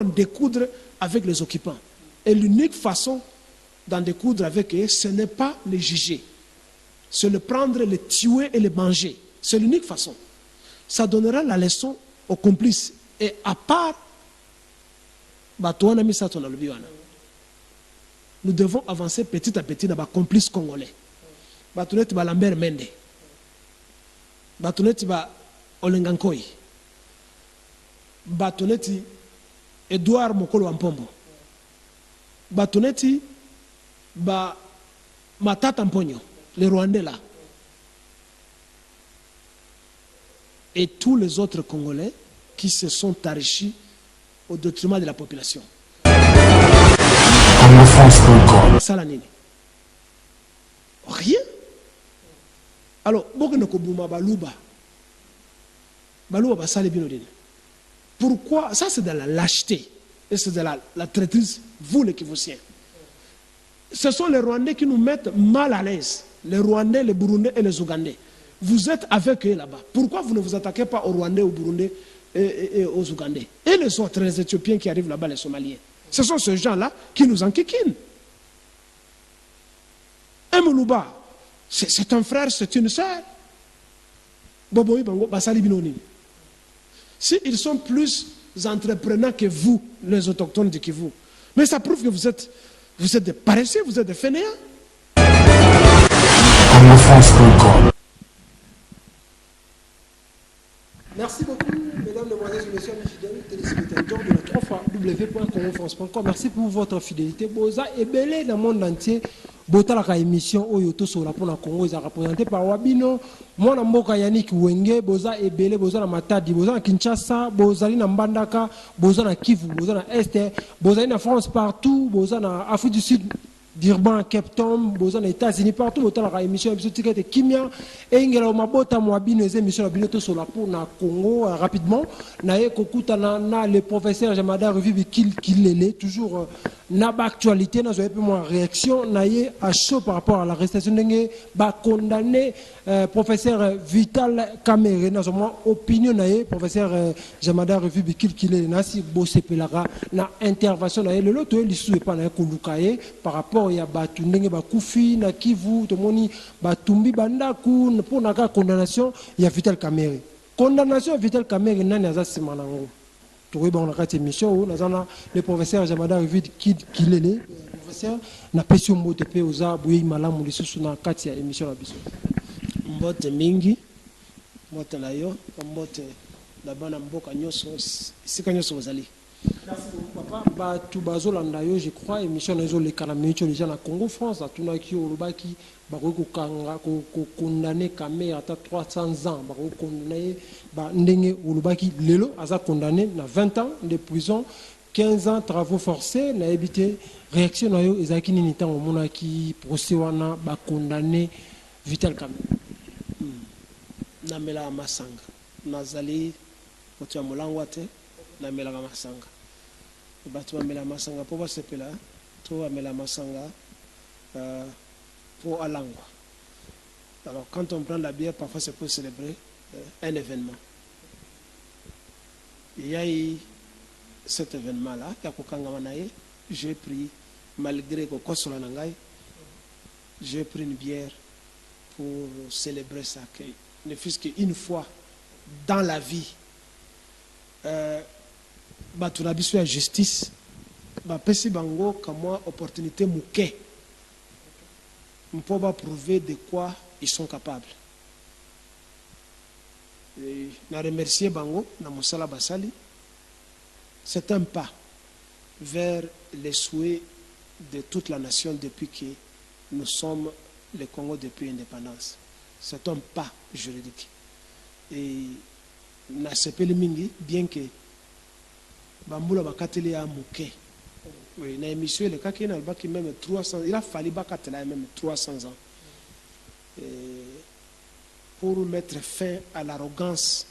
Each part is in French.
découdre avec les occupants. Et l'unique façon d'en découdre avec eux, ce n'est pas les juger. C'est le prendre, les tuer et les manger. C'est l'unique façon. Ça donnera la leçon aux complices. Et à part, nous devons avancer petit à petit dans les complices congolais. Batouneti ba Lambert Mende. Batouneti ba Olengankoi. Batouneti Edouard Mokolo Ampombo. Batouneti ba Matata Mpogno, les Rwandais là. Et tous les autres Congolais qui se sont enrichis au détriment de la population. Salanini. Rien. Alors, pourquoi? Ça, c'est de la lâcheté. Et c'est de la traîtrise, vous les Kivusiens. Ce sont les Rwandais qui nous mettent mal à l'aise. Les Rwandais, les Burundais et les Ougandais. Vous êtes avec eux là-bas. Pourquoi vous ne vous attaquez pas aux Rwandais, aux Burundais et aux Ougandais? Et les autres, les Éthiopiens qui arrivent là-bas, les Somaliens. Ce sont ces gens-là qui nous enquiquinent. Un Moulouba, c'est un frère, c'est une sœur. Si ils sont plus entreprenants que vous, les autochtones du Kivu, mais ça prouve que vous êtes des paresseux, vous êtes des fainéants. Merci beaucoup, mesdames, mesdemoiselles et messieurs, mes fidèles téléspectateurs de la 3www.congofrance.com. Merci pour votre fidélité. Boza et belé dans le monde entier. Botalaka émission Oyoto sur la Pona Congo est représenté par Wabino, Mwana Mboka Yannick Wenge, Boza et belé, Boza na Matadi, Boza na Kinshasa, Boza na Mbandaka, Boza na Kivu, Boza na Este, Boza na France partout, Boza na Afrique du Sud. Durban, Cape Town, Boza na États-Unis, partout, Botalaka émission, émission Ticket et Kimia, et Ingela Mabota Mwabino, les émissions la Binoto sur la Pona Congo, rapidement, Naye Kokuta na le professeur Jamada Revivi Kilele, toujours Naba actualité, n'a pas moins réaction, Naye à chaud par rapport à l'arrestation de condamné professeur Vital Kamere, n'a moins opinion, Naye professeur Jamada Revivi Kilele, Nasi Bosse Pelara, na intervention, Naye le lot, il ne pas na Kolukaye par rapport ya batu ndenge bakufi na Kivu tomoni batumbi bandaku pour naka condamnation ya Vital Kamerhe. Condamnation ya Vital Kamerhe nani aza sima nango. Tokoyi ba na kati émission nazana le professeur Jamada Revivi Kilele professeur na pesio mbote pe oza buyi malamu lisusu na kati ya émission na biso. Mbote mingi mbote na yo mbote na bana mboka nyoso sika nyoso ozali. Merci beaucoup, papa. Tout bazolanda yo, je crois, émission nazo le Kanamécho déjà na Congo France, à Tunaki Olubaki, bako kanga condamné Kamé à 300 ans, bako condamné ba ndenge Olubaki lelo aza condamné na 20 ans de prison, 15 ans travaux forcés, na évité réaction na yo ezaki nini tango monaki procès wana ba condamné Vital Kamerhe. Na mela masanga, nazali moto ya molango te. Na melaka masanga bato bamela masanga po basepela to bamela masanga pour alangwa. Alors quand on prend la bière parfois c'est pour célébrer un événement. Il y a eu cet événement là j'ai pris malgré que kosola nangai j'ai pris une bière pour célébrer ça, que ne fût-ce qu'une fois dans la vie batuna biso ya justice bapesi bango kamwa opportunité muke mpo prouver de quoi ils sont capables. Et na remercier bango na mosala basali. C'est un pas vers les souhaits de toute la nation depuis que nous sommes le Congo depuis l'indépendance. C'est un pas juridique. Et na sepeli mingi bien que bambula bakateli ya muke. Oui, na émission le kaki na baki même 300, il a fallu bakatela même 300 ans. Et pour mettre fin à l'arrogance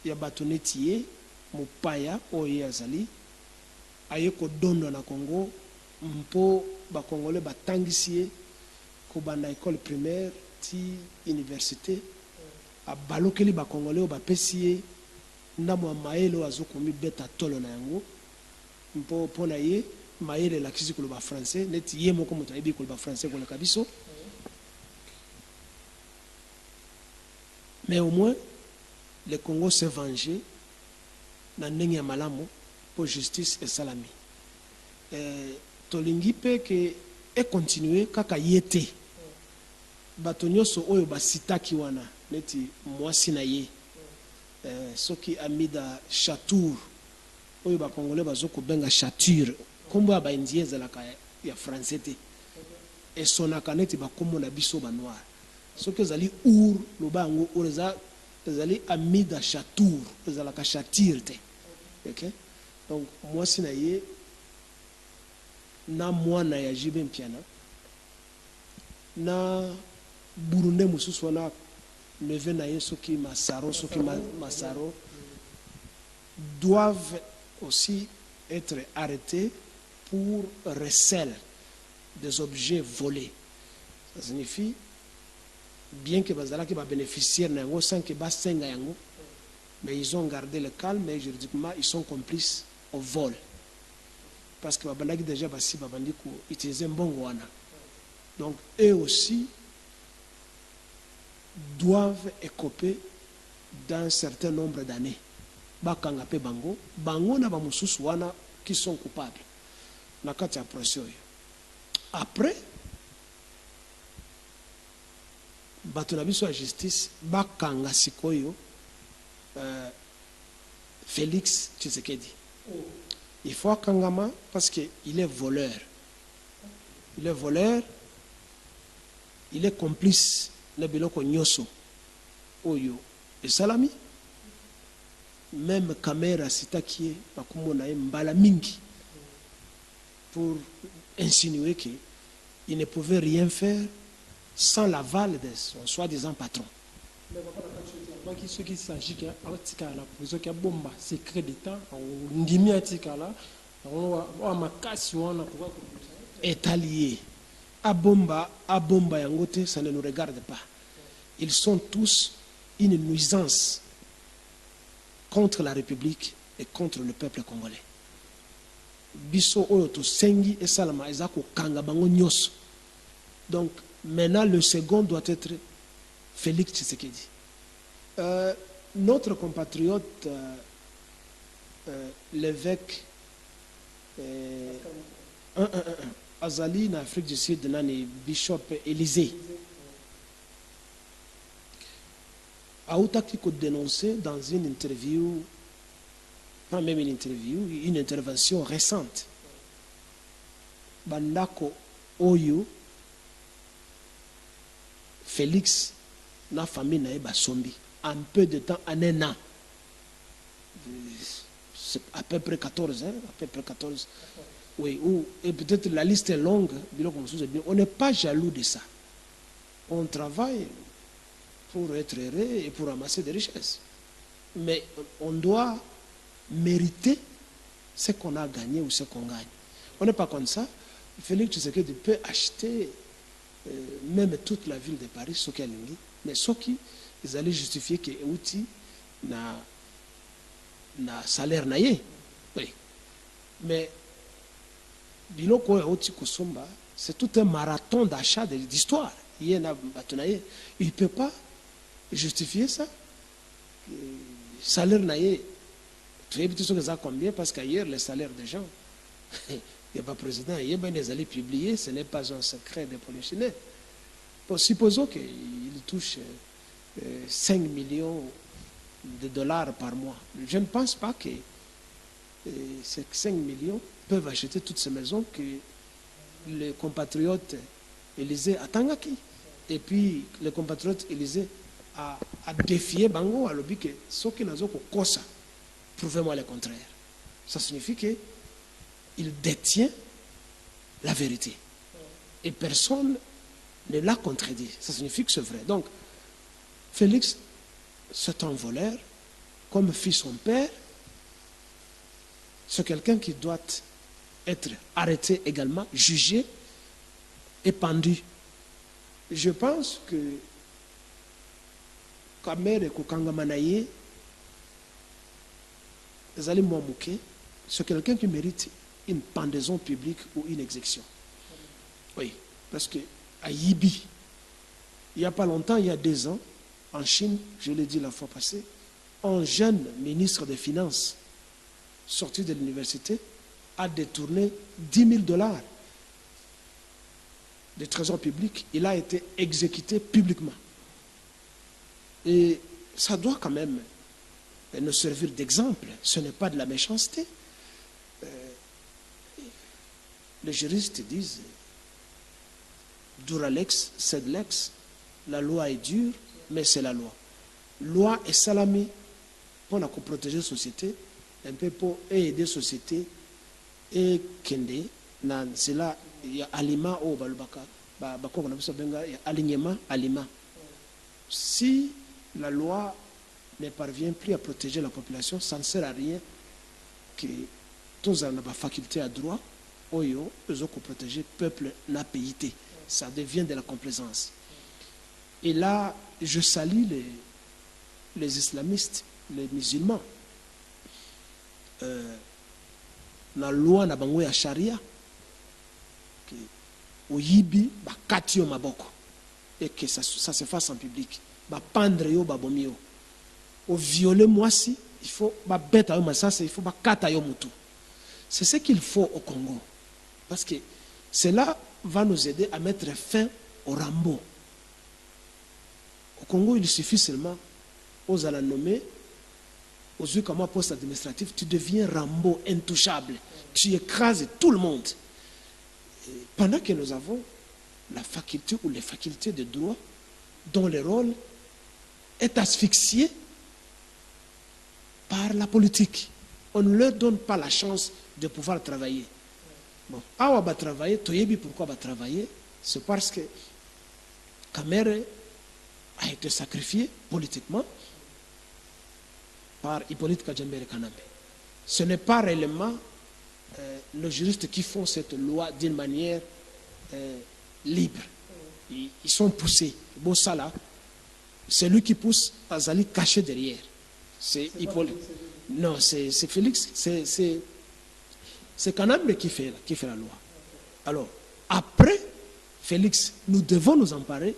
ya batonetier mupaya oye azali ayeko dondo na Congo mpo ba congolais batangisie ko banda école primaire ti université a balokeli ba congolais ba pesier ndamo maelo azokomi beta tolo na yango pour naïe maïle la kisi koloba français net yé moko moto ayebi koloba français pour le kabiso. Mais au moins le Congo s'est vengé na ndenge ya malamu pour justice et salami. Tolingi pe que et continuer kaka yete bato nyonso oyo basitaki wana neti mwasi na ye soki amida chatour oyo bakongolais bazokobenga chature kombo ya baindien ezalaka ya français te esonaka neti bakombo na biso banoir soki ezali ur loba yango oyo ezali amida chatour ezalaka chatire te. Okay? Donc mwasi na ye na mwana ya Jibe Mpiana na burunde mosusu wana neve na ye soki Masaro doivent aussi être arrêtés pour recel des objets volés. Ça signifie bien que bazalaki ba bénéficiaire na yango sans que basenga yango, mais ils ont gardé le calme et juridiquement ils sont complices au vol. Parce que babandaki déjà basi babandi ko utiliser mbongo wana. Donc eux aussi doivent écoper d'un certain nombre d'années. Bakanga pe bango na ba mususu wana qui sont coupables. Na kati ya procès. Après bato na biso ya justice bakanga sikoyo Félix Tshisekedi. Il faut akangama parce que il est voleur. Il est voleur. Il est complice na biloko nyoso oyo esalami. Même caméra sitakie bakumona mbala mingi pour insinuer qu'il ne pouvait rien faire sans l'aval de son soi-disant patron. Qui s'agit de la prison qui a bomba secret d'État, ndimi atikala, est allié. À bomba yangote, ça ne nous regarde pas. Ils sont tous une nuisance contre la République et contre le peuple congolais. Biso oyoto sengi et salama ezako kanga bango nyos. Donc maintenant le second doit être Félix Tshisekedi. Notre compatriote l'évêque Azali en Afrique du Sud nani Bishop Élysée a autaki ko dénoncer dans une interview, pas même une interview, une intervention récente. Bandako Oyo Félix na famille na eba sombi en peu de temps, en un an. C'est à peu près 14, hein, à peu près 14. Oui, et peut-être la liste est longue, on n'est pas jaloux de ça. On travaille pour être heureux et pour ramasser des richesses. Mais on doit mériter ce qu'on a gagné ou ce qu'on gagne. On n'est pas comme ça. Félix Tshisekedi peut acheter même toute la ville de Paris, ce qu'elle dit, mais ce qui ils allaient justifier que outil na salaire naïe. Oui. Mais biloko outil kosomba, c'est tout un marathon d'achat d'histoire. Il ne peut pas justifier ça. Salaire naïe. Tu sais ce que ça combien parce qu'ailleurs les salaires des gens, il n'y a pas président, il y a bien les allés publier, ce n'est pas un secret des policiers. Bon, supposons qu'il touche 5 millions de dollars par mois. Je ne pense pas que ces 5 millions peuvent acheter toutes ces maisons que les compatriotes Élysée à Tangaki. Et puis les compatriotes Élysée a défié Bango à l'objet que ce qui n'a pas kosa, prouvez-moi le contraire. Ça signifie qu'il détient la vérité. Et personne ne l'a contredit. Ça signifie que c'est vrai. Donc, Félix, c'est un voleur, comme fit son père. C'est quelqu'un qui doit être arrêté également, jugé et pendu. Je pense que Kamere Kokangamanaye, Zali Mouamouké, c'est quelqu'un qui mérite une pendaison publique ou une exécution. Oui, parce que à Yibi, il n'y a pas longtemps, il y a 2 ans, en Chine, je l'ai dit la fois passée, un jeune ministre des Finances sorti de l'université a détourné 10 000 $ des trésors publics. Il a été exécuté publiquement. Et ça doit quand même nous servir d'exemple. Ce n'est pas de la méchanceté. Les juristes disent Duralex, sed lex, la loi est dure, mais c'est la loi. Loi est salami pour protéger la société, un peu pour aider la société et kende. C'est là, il y a aliment au balbaka, alignement, aliment. Si la loi ne parvient plus à protéger la population, ça ne sert à rien que tous en la faculté à droit, oyo, eux ont protéger le peuple n'a pays. Ça devient de la complaisance. Et là, je salue les islamistes, les musulmans. La loi na bango ya charia, au yibi, ba katio maboko, et que ça se fasse en public. Ba pendre yo, ba bomi yo. Au violer moi si, il faut ba bête yo masasa, il faut ba kata yo mutu. C'est ce qu'il faut au Congo. Parce que cela va nous aider à mettre fin au Rambo. Au Congo, il suffit seulement aux à la nommer, aux yeux comme un poste administratif, tu deviens Rambo, intouchable. Tu écrases tout le monde. Et pendant que nous avons la faculté ou les facultés de droit, dont le rôle est asphyxié par la politique. On ne leur donne pas la chance de pouvoir travailler. Bon, awa va travailler, Toyebi pourquoi va travailler? C'est parce que Kamere a été sacrifié politiquement par Hippolyte Kajambere Kanambe. Ce n'est pas réellement les juristes qui font cette loi d'une manière libre. Ils sont poussés. Bon, ça là, c'est lui qui pousse Azali caché derrière. C'est Hippolyte. Non, c'est Félix. C'est Kanambe qui fait la loi. Alors, après Félix, nous devons nous emparer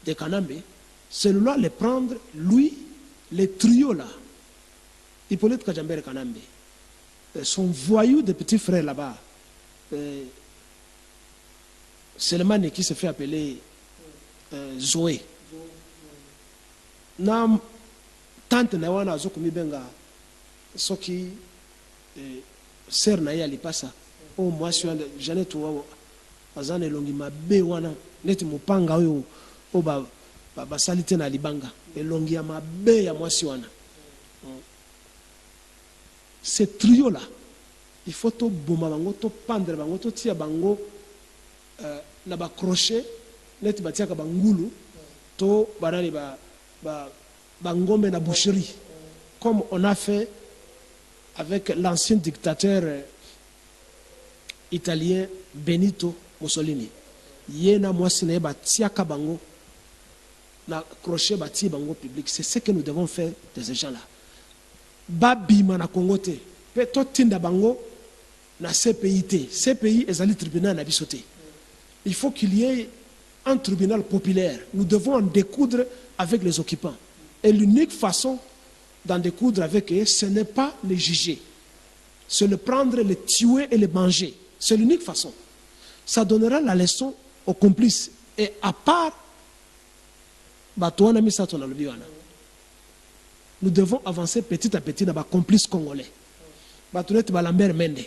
de Kanambe. Celui-là, les prendre, lui, les trios là. Hippolyte Kajambere Kanambe. Son voyou de petit frère là-bas. C'est le man qui se fait appeler Zoé. Na tante na wana azokumi benga soki ser na ye alipasa o mwasi wana Janet wa azana elongi mabe wana neti mopanga oyo o basalite na libanga elongi ya mabe ya mwasi wana. Ce trio là, il faut to boma bango, to pendre bango, to tia bango na ba crochet neti batia ka bangulu to banani bangombe na boucherie, comme on a fait avec l'ancien dictateur italien Benito Mussolini. Yena mwasi na batia ka bango na crochet bati bango public. C'est ce que nous devons faire de ces gens là. Babima na Congo te pe to tinda bango na CPI. CPI ezali tribunal na bisoté. Il faut qu'il y ait un tribunal populaire. Nous devons en découdre avec les occupants. Et l'unique façon d'en découdre avec eux, ce n'est pas les juger. C'est le prendre, les tuer et les manger. C'est l'unique façon. Ça donnera la leçon aux complices. Et à part Batouana Misato na Lubiwana, nous devons avancer petit à petit dans les complices congolais. Batounet ba Lambert Mende.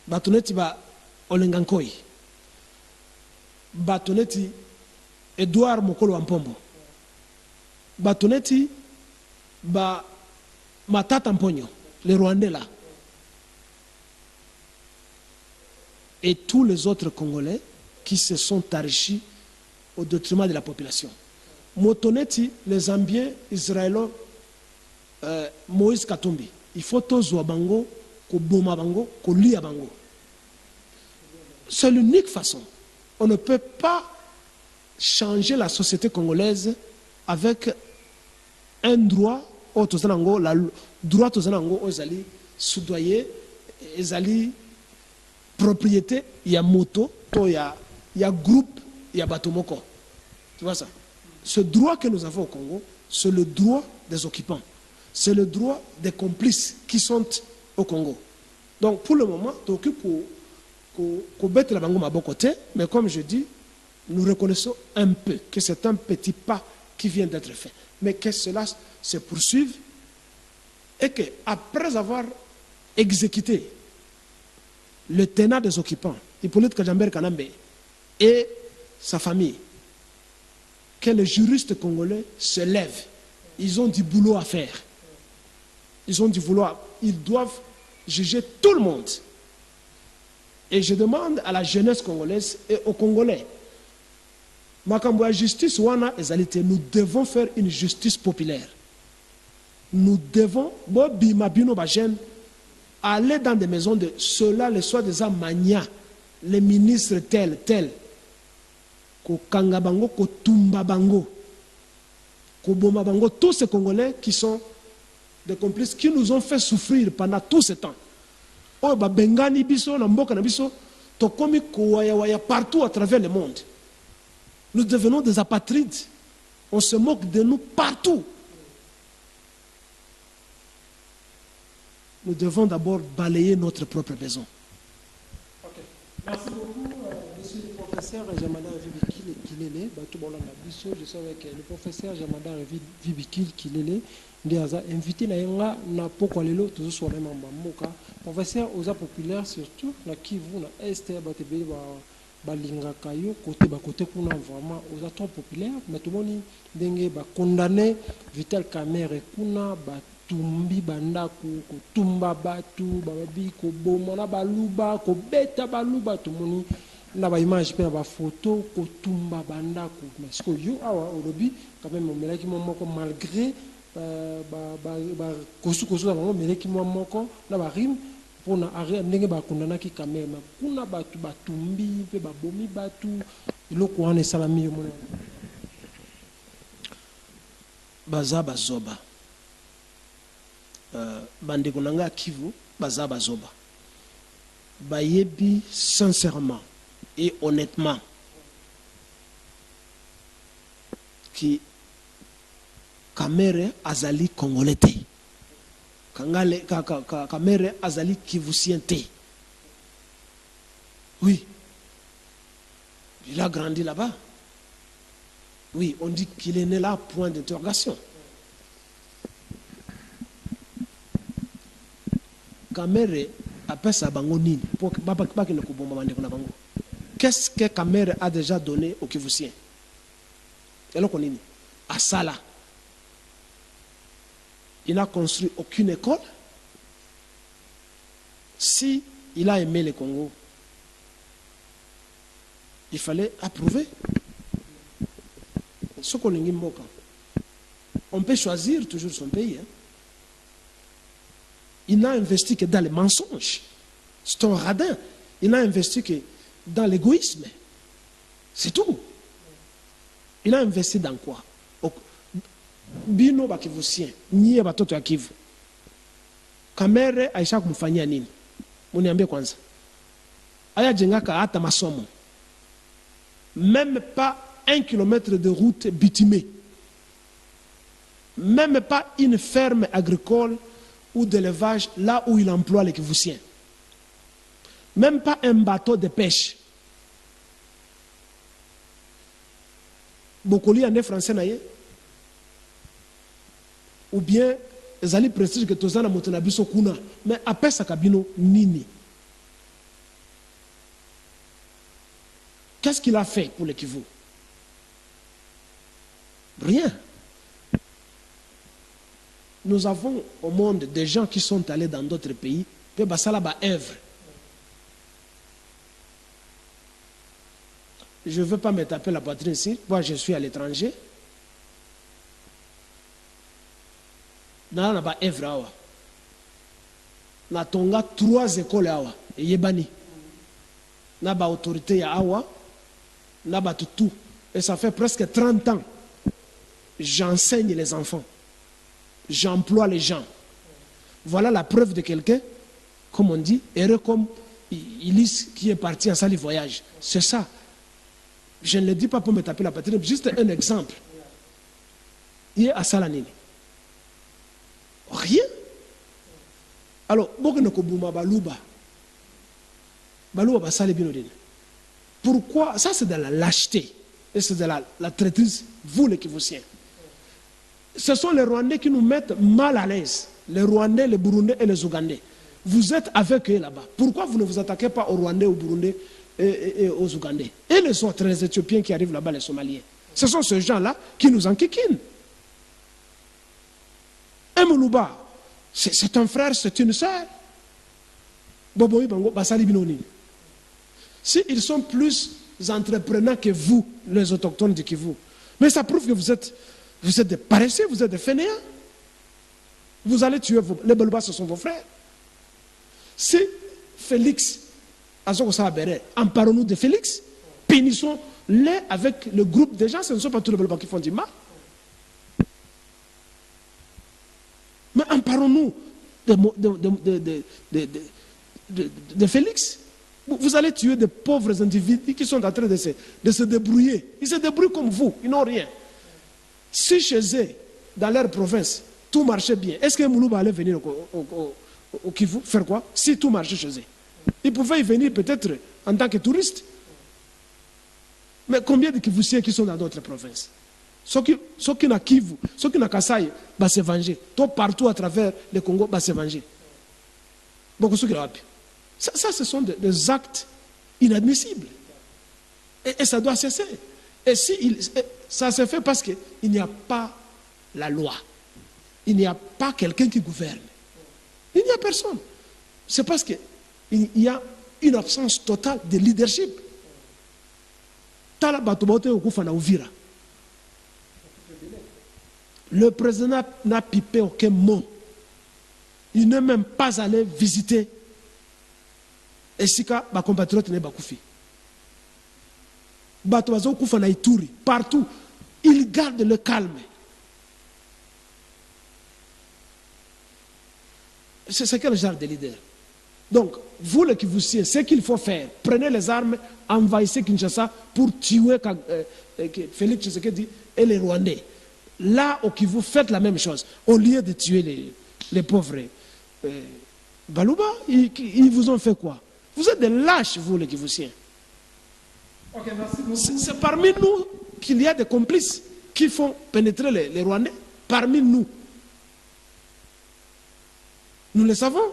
Batounet ba Olengankoi. Batounet Edouard Mokolo Ampombo. Batounet ba Matata Mponyo, les Rwandais là. Et tous les autres Congolais qui se sont enrichis au détriment de la population. Motoneti, les Zambiens, Israélo, Moïse Katumbi. Il faut tozo bango, ko boma bango, ko lia bango. C'est l'unique façon. On ne peut pas changer la société congolaise avec un droit au tozanango, la droit tozanango aux alliés soudoyer ezali propriété ya moto to ya groupe ya bato moko. Tu vois ça? Ce droit que nous avons au Congo, c'est le droit des occupants. C'est le droit des complices qui sont au Congo. Donc pour le moment, tu occupes pour mettre la bango à côté, mais comme je dis, nous reconnaissons un peu que c'est un petit pas qui vient d'être fait. Mais que cela se poursuive et qu'après avoir exécuté le tenant des occupants, Hippolyte Kajamber Kanambe et sa famille, que les juristes congolais se lèvent. Ils ont du boulot à faire. Ils ont du boulot ils doivent juger tout le monde. Et je demande à la jeunesse congolaise et aux Congolais, Makambo justice wana ezalité, nous devons faire une justice populaire. Nous devons, aller dans des maisons de ceux-là, les soi-disant mania, les ministres tels, ko kangabango, ko tumbabango, ko bomabango, tous ces Congolais qui sont des complices qui nous ont fait souffrir pendant tout ce temps. Oh, bengani biso, na mboka na biso, tokomi kowaya partout à travers le monde. Nous devenons des apatrides. On se moque de nous partout. Nous devons d'abord balayer notre propre maison. Okay. Merci beaucoup, monsieur le professeur Jamada Vibikil Kilele. Je suis avec le professeur Jamada Vibikil Kilele. Nous avons invité na poko lelo toujours sur les membres moka. Professeur aux populaires surtout na Kivu na Est batebe balingaka yo côté kuna vraiment aux trop populaires mais tout le monde ndenge ba condamné Vital Kamerhe kuna ba tumbi bandaku ko tumba batu babi ko bomona baluba ko beta baluba tout le monde na ba image pe na ba photo ko tumba bandaku mais ce que yo awa olobi quand même melaki moko malgré ba kosu na melaki moko na ba rime pour na ndenge ba kondana ki kamema kuna batu batumbi pe babomi batu iloko wana salami yo mona bazoba bandeko nanga Kivu bazoba bayebi sincèrement et honnêtement qui Kamerhe azali congolais te. Kamerhe azali kivusien te. Oui. Il a grandi là-bas. Oui, on dit qu'il est né là, point d'interrogation. Kamerhe appelle ça bango nini. Qu'est-ce que Kamerhe a déjà donné aux Kivusiens? À Sala. Il n'a construit aucune école. Si il a aimé le Congo, il fallait approuver. On peut choisir toujours son pays. Hein. Il n'a investi que dans les mensonges. C'est un radin. Il n'a investi que dans l'égoïsme. C'est tout. Il a investi dans quoi? Bino bakivusien nyie batoto ya Kivu. Kamerhe aisha kumfanyia nini? Muniambie kwanza. Aya jengaka hata masomo. Même pas 1 kilomètre de route bitumée. Même pas une ferme agricole ou d'élevage là où il emploie les Kivusiens. Même pas un bateau de pêche. Bokoli en français naye. Ou bien ezali prestige que tozana motona biso kuna mais apesa kabino nini? Qu'est-ce qu'il a fait pour le Kivu? Rien. Nous avons au monde des gens qui sont allés dans d'autres pays pe basala ba œuvre. Je ne veux pas me taper la poitrine ici, moi je suis à l'étranger. Na ba œuvre awa na tonga 3 écoles awa yebani na ba autorité ya awa na ba tout et ça fait presque 30 ans j'enseigne les enfants, j'emploie les gens. Voilà la preuve de quelqu'un comme on dit, heureux comme Ulysse qui est parti en salle voyage. C'est ça. Je ne le dis pas pour me taper la patrie, juste un exemple. Il est à Salanini. Rien. Alors, pourquoi? Ça, c'est de la lâcheté. Et c'est de la traîtrise, vous les Kivusiens. Ce sont les Rwandais qui nous mettent mal à l'aise. Les Rwandais, les Burundais et les Ougandais. Vous êtes avec eux là-bas. Pourquoi vous ne vous attaquez pas aux Rwandais, aux Burundais et aux Ougandais? Et les autres, les Éthiopiens qui arrivent là-bas, les Somaliens. Ce sont ces gens-là qui nous enquiquinent. Un Moulouba, c'est un frère, c'est une sœur. S'ils sont plus entreprenants que vous, les autochtones du Kivu, mais ça prouve que vous êtes des paresseux, vous êtes des fainéants. Vous allez tuer les Beluba, ce sont vos frères. Si Félix, emparons-nous de Félix, punissons-les avec le groupe de gens, ce ne sont pas tous les Beluba qui font du mal. Mais emparons-nous de Félix. Vous allez tuer des pauvres individus qui sont en train de se débrouiller. Ils se débrouillent comme vous, ils n'ont rien. Si chez eux, dans leur province, tout marchait bien, est-ce que Moulouba allait venir au Kivu faire quoi? Si tout marchait chez eux. Ils pouvaient y venir peut-être en tant que touristes. Mais combien de Kivusiens qui sont dans d'autres provinces? Ceux qui n'ont Kivu, ceux qui n'ont Kasaï, va se venger. Tout partout à travers le Congo, va se venger. Beaucoup de ça, ce sont des actes inadmissibles. Et ça doit cesser. Et ça se fait parce qu'il n'y a pas la loi. Il n'y a pas quelqu'un qui gouverne. Il n'y a personne. C'est parce qu'il y a une absence totale de leadership. Le président n'a pipé aucun mot. Il n'est même pas allé visiter. Et si ma compatriote n'est pas koufi. Batoazo koufa na Ituri, partout, il garde le calme. C'est quel genre de leader? Donc, vous les Kivusiens, ce qu'il faut faire, prenez les armes, envahissez Kinshasa pour tuer Félix Tshisekedi et les Rwandais. Là, au Kivu, faites la même chose. Au lieu de tuer les pauvres Baluba, ils vous ont fait quoi? Vous êtes des lâches, vous les Kivusiens. Okay, c'est parmi nous qu'il y a des complices qui font pénétrer les Rwandais. Parmi nous. Nous le savons.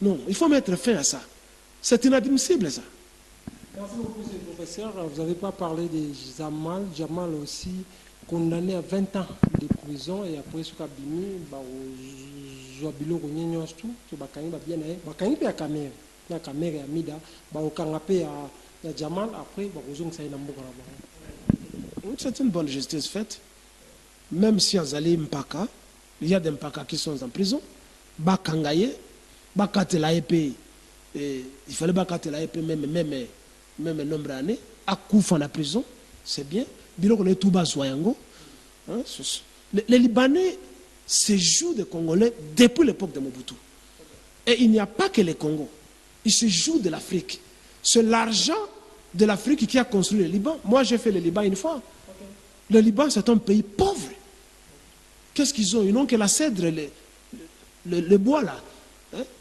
Non, il faut mettre fin à ça. C'est inadmissible, ça. Merci beaucoup, monsieur le professeur. Vous n'avez pas parlé de Jamal. Jamal aussi condamné à 20 ans de prison et après ce Kabimi, Joabilo Ronyenyo tout, ce Bakani va bien aller. Bakani puis à Camer, la Camer et Amida, au Kangapé à Jamal après, ça y est. C'est une bonne justice faite. Même si Azali Mpaka, il y a des Mpaka qui sont en prison. Bakangaye, Bakate la épée, il fallait Bakate la épée même nombre d'années. À Koufa en prison, c'est bien. Bilo qu'on est tout bas Soyango. Les Libanais se jouent des Congolais depuis l'époque de Mobutu. Et il n'y a pas que les Congos. Ils se jouent de l'Afrique. C'est l'argent de l'Afrique qui a construit le Liban. Moi, j'ai fait le Liban une fois. Le Liban, c'est un pays pauvre. Qu'est-ce qu'ils ont? Ils n'ont que la cèdre, le bois là.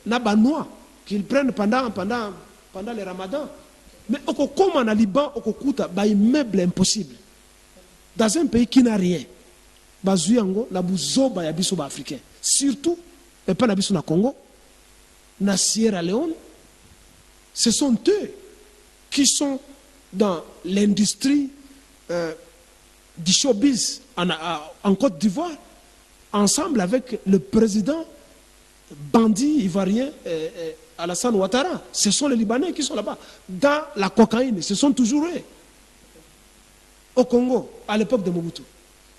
Nabanois, qu'ils prennent pendant le ramadan. Mais comme en Liban, il y a un meuble impossible. Dans un pays qui n'a rien. Bazuyango, la bouzoba ya biso ba africain. Surtout, et pas na biso na Congo, na Sierra Leone, ce sont eux qui sont dans l'industrie du showbiz en Côte d'Ivoire, ensemble avec le président bandit ivoirien Alassane Ouattara. Ce sont les Libanais qui sont là-bas. Dans la cocaïne, ce sont toujours eux. Au Congo, à l'époque de Mobutu,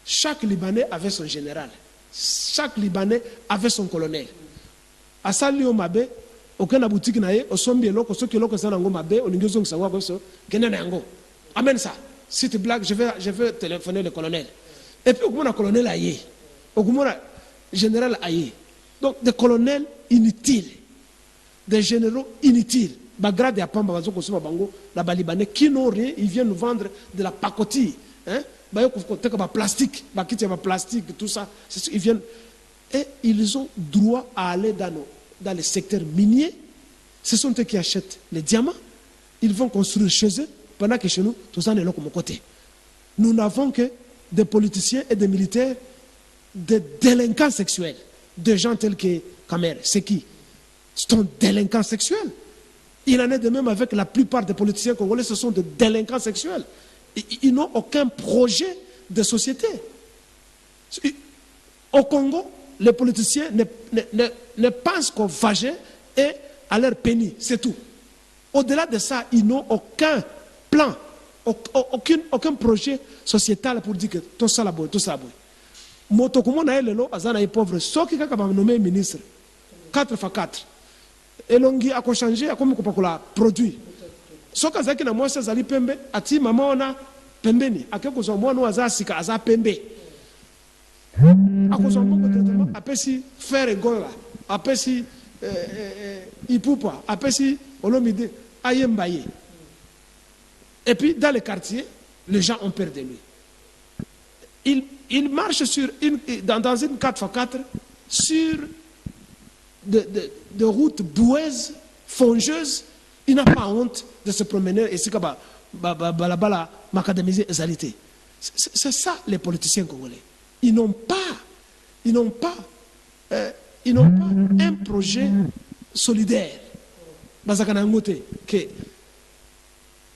chaque Libanais avait son général. Chaque Libanais avait son colonel. À Salio Mabe, aucun boutique n'a eu, au sombi loko, ceux qui l'ont sanango Mabe, au Ningozo Sawa Goso, Kenanango. Amène ça. Si tu blagues, je vais téléphoner le colonel. Et puis, au moment le colonel Aye, au moment le général Aye, Donc des colonels inutiles, des généraux inutiles. Bagrade à Pamba, Bango, la Libanais, qui n'ont rien, ils viennent nous vendre de la pacotille. Hein? Plastique, plastique, tout ça. Ils viennent. Et ils ont droit à aller dans les secteurs miniers. Ce sont eux qui achètent les diamants. Ils vont construire chez eux, pendant que chez nous, tout ça est là comme côté. Nous n'avons que des politiciens et des militaires, des délinquants sexuels, des gens tels que Kamer. C'est qui? C'est un délinquant sexuel. Il en est de même avec la plupart des politiciens congolais, ce sont des délinquants sexuels. Ils n'ont aucun projet de société. Au Congo, les politiciens ne pensent qu'au vagin et à leur pénis, c'est tout. Au-delà de ça, ils n'ont aucun plan, aucun projet sociétal pour dire que tout ça là, tout ça là. Motokumo na elelo azana est pauvre, ce qui a nommé ministre 4x4. Elongi a changé, a comme kopakula produit. Ce qui a na moi c'est zali pembe, ati mama ona pembeni, akeko zo mwana waza sika aza pembe. Akozo mbongo traitement apesi faire gola, apesi ipupa, apesi olomide ayembaye. Et puis dans les quartiers, les gens ont peur de lui. Il marche dans une 4x4 sur de routes boueuses, fongeuses. Il n'a pas honte de se promener et c'est comme la macadamisée exalité. C'est ça les politiciens congolais. Ils n'ont pas un projet solidaire. Que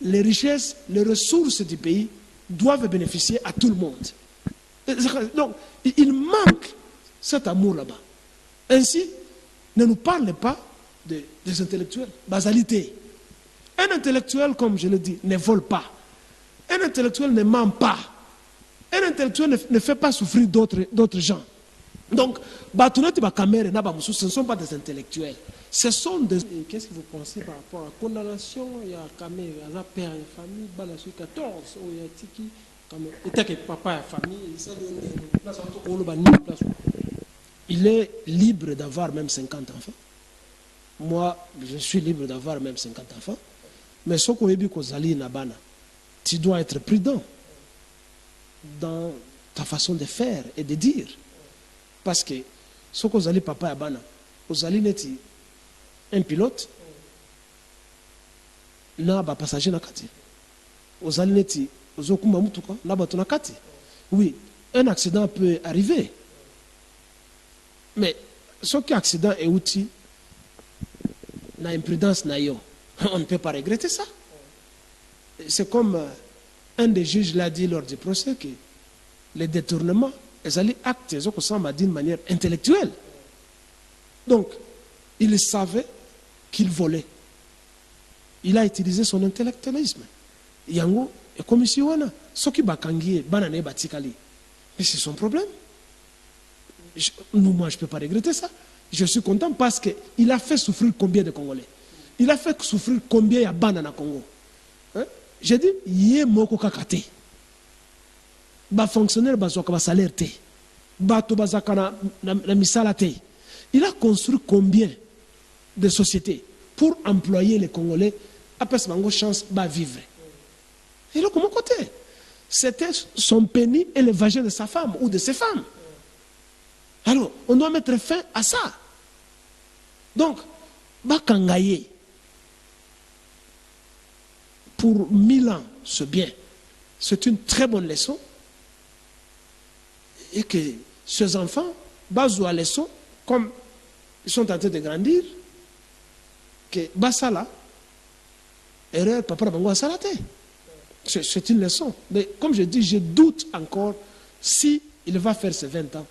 les richesses, les ressources du pays doivent bénéficier à tout le monde. Donc, il manque cet amour là-bas. Ainsi, ne nous parlez pas des intellectuels. Basalité. Un intellectuel, comme je le dis, ne vole pas. Un intellectuel ne ment pas. Un intellectuel ne fait pas souffrir d'autres gens. Donc, ce ne sont pas des intellectuels. Ce sont des... Qu'est-ce que vous pensez par rapport à la condamnation? Il y a Kamer, il y a père et famille, il y a 14, il y a Tiki, et papa et famille, il est libre d'avoir même 50 enfants. Moi, je suis libre d'avoir même 50 enfants. Mais ce qu'on dit Nabana, tu dois être prudent dans ta façon de faire et de dire. Parce que ce qu'on dit papa et Abana, vous allez être un pilote, n'a pas passager na kati. Vous allez être Ozokuma Mutuka, n'a pas ton kati. Oui, un accident peut arriver. Mais ce qui est accident est outil, na imprudence na yo. On ne peut pas regretter ça. C'est comme un des juges l'a dit lors du procès que les détournements, ils allaient acter d'une manière intellectuelle. Donc, il savait qu'il volait. Il a utilisé son intellectualisme. Yango, et comme ici, ce qui bakangie, banane batikali. Mais c'est son problème. Moi, je ne peux pas regretter ça. Je suis content parce qu'il a fait souffrir combien de Congolais? Il a fait souffrir combien de banana Congo? Hein? J'ai dit, yé moko kakate. Ba fonctionnaire bazoka ba salaire te. Bato bazaka na misala te. Il a construit combien de sociétés pour employer les Congolais après ce mango chance de vivre. Et là, comment côté? C'était son pénis et le vagin de sa femme ou de ses femmes. Alors, on doit mettre fin à ça. Donc, Bakangaye, pour 1000 ans, c'est bien. C'est une très bonne leçon. Et que ces enfants, basent à leçon, comme ils sont en train de grandir, que Basala, erreur, papa, bango salate. C'est une leçon. Mais comme je dis, je doute encore si il va faire ses 20 ans,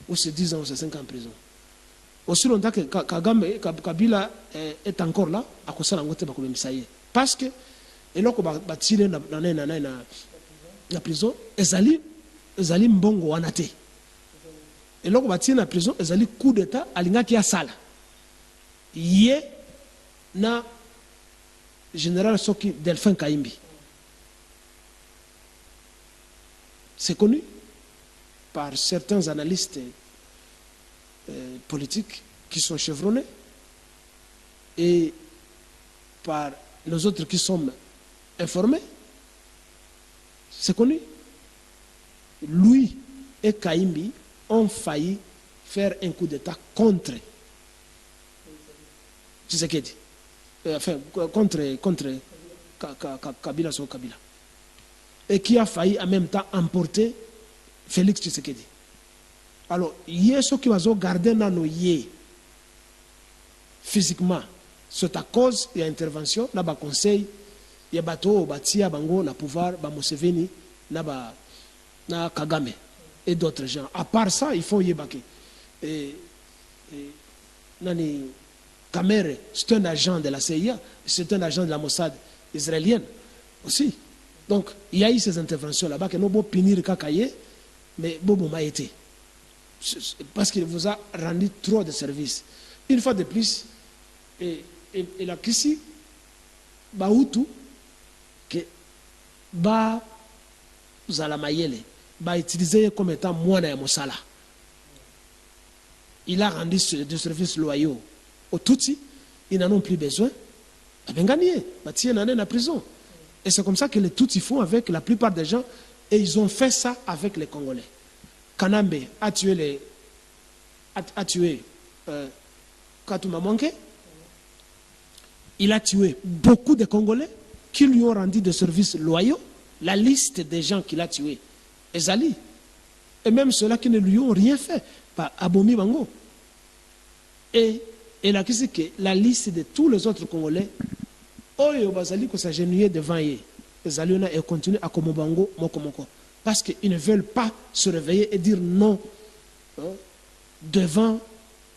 ou ses 10 ans, ou ses 5 ans en prison. Aussi longtemps que Kabila est encore là, à cause de la parce que, et là, quand on tiré dans la prison, Ezali Mbongo Wanate. Et là, quand on tiré dans la prison, Ezali coup d'état, Alinga qui a sala. Yé, na général Soki Delphin Kaimbi. C'est connu par certains analystes politiques qui sont chevronnés et par les autres qui sont informés. C'est connu. Lui et Kaimbi ont failli faire un coup d'État contre Tshisekedi. Enfin, contre Kabila sur Kabila. Et qui a failli en même temps emporter Félix Tshisekedi. Alors, il y a ceux qui vont garder dans nos yeux physiquement. C'est à cause de l'intervention, il y a un conseil, il y a un bateau, il y a un pouvoir, il y a Museveni, il y a Kagame et d'autres gens. À part ça, il faut y aller. Nani Kamere, c'est un agent de la CIA, c'est un agent de la Mossad israélienne aussi. Donc, il y a eu ces interventions là-bas que nous pouvons punir Kakaye, mais Bobo m'a été. Parce qu'il vous a rendu trop de services. Une fois de plus, et la Kisi, Baoutou, que Ba Zalamayele, Ba utilisé comme étant moine et Moussala. Il a rendu des services loyaux aux Tutsis, ils n'en ont plus besoin. Il a gagné, il en est en prison. Et c'est comme ça que les Tutsis font avec la plupart des gens, et ils ont fait ça avec les Congolais. Kanambe a tué Katuma Manke. Il a tué beaucoup de Congolais qui lui ont rendu des services loyaux. La liste des gens qu'il a tués est Zali. Et même ceux-là qui ne lui ont rien fait, par Abomi Bango. Et la question que la liste de tous les autres Congolais, Oyo Bazali ko s'agenouiller devant eux. Zali et continuer à Komobango Mokomoko. Parce qu'ils ne veulent pas se réveiller et dire non devant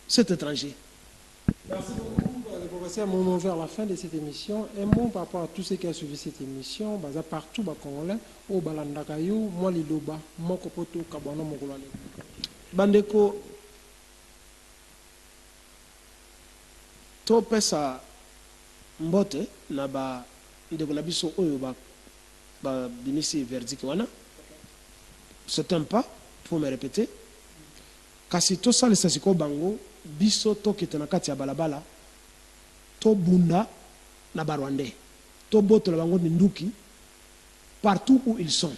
cet étranger. Merci beaucoup. On va passer un moment vers la fin de cette émission. Un mot par rapport à tout ce qui a suivi cette émission. Partout, Congolais, au Balandakayo, moi Liloba, Mokopoto, Kabano, Mokolale. Bandeko, to pesa mbote na ba ndeko na biso oyo ba binisi verdict wana. C'est un pas, pour me répéter. Kasi to sale sasiko bango, biso to kitana kati ya balabala, to bunda na barwande, to boto la bango ninduki, partout où ils sont.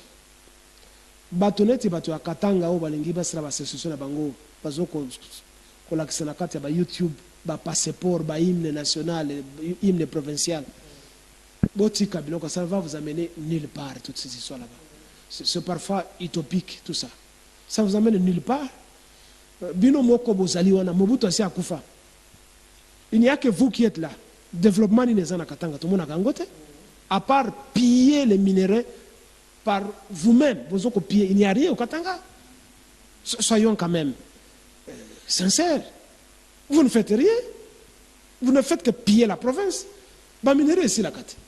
Batoneti bato ya Katanga o balingi basala ba session na bango, bazoko kolakisa na kati ya ba YouTube, ba passeport, ba hymne national, hymne provincial. Botika biloko, ça va vous amener nulle part toutes ces histoires là-bas. C'est parfois utopique tout ça. Ça vous amène nulle part. Bino moko bozali wana Mobutu asi akufa. Il n'y a que vous qui êtes là. Développement ni nezana Katanga tout le monde a gangote. À part piller les minéraux par vous-même, vous piller, il n'y a rien au Katanga. Soyons quand même sincères. Vous ne faites rien. Vous ne faites que piller la province. Ba minéraux ici la Katanga.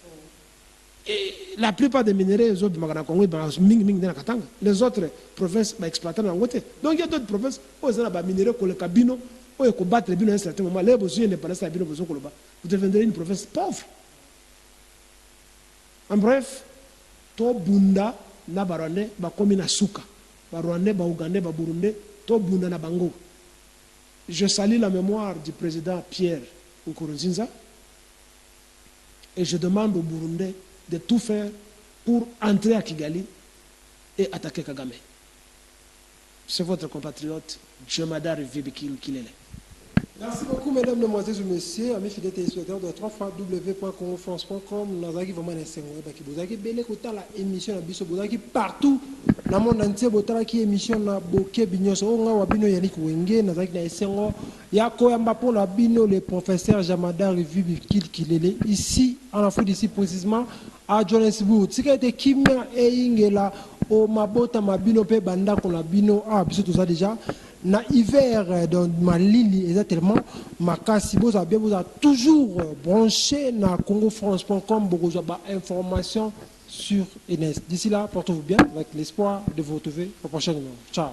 Et la plupart des minéraux, les autres provinces exploitent dans côté. Donc il y a d'autres provinces où ils ont des minéraux comme le cabino, où ils combattent les binos à un certain moment. Là, vous deviendrez une province pauvre. En bref, to bunda na barwane ba komi na suka, barwane ba Ougandais ba Burundais, to bunda na bango. Je salue la mémoire du président Pierre Nkurunziza et je demande aux Burundais de tout faire pour entrer à Kigali et attaquer Kagame. C'est votre compatriote, Jemadar Vibikil Kilele. Merci beaucoup, mesdames, mesdemoiselles et messieurs, amis fidèles téléspectateurs de www.congofrance.com. Nous avons vraiment un sengo qui vous a belle kota la émission na biso bozaki partout dans le monde entier botala ki émission na boke binyoso onga wabino Yannick Wenge na zaki na sengo ya koyamba pour la bino le professeur Jemadar Vibikil Kilele ici en Afrique d'ici précisément à Johannesburg. Tika ete kimia e ingela o mabota mabino pe banda ko la bino biso tout ça déjà. Na hiver dans Malili exactement makasi vous avez toujours branché na congofrance.com pour avoir information sur Enes. D'ici là, portez-vous bien avec l'espoir de vous retrouver au prochain numéro. Ciao.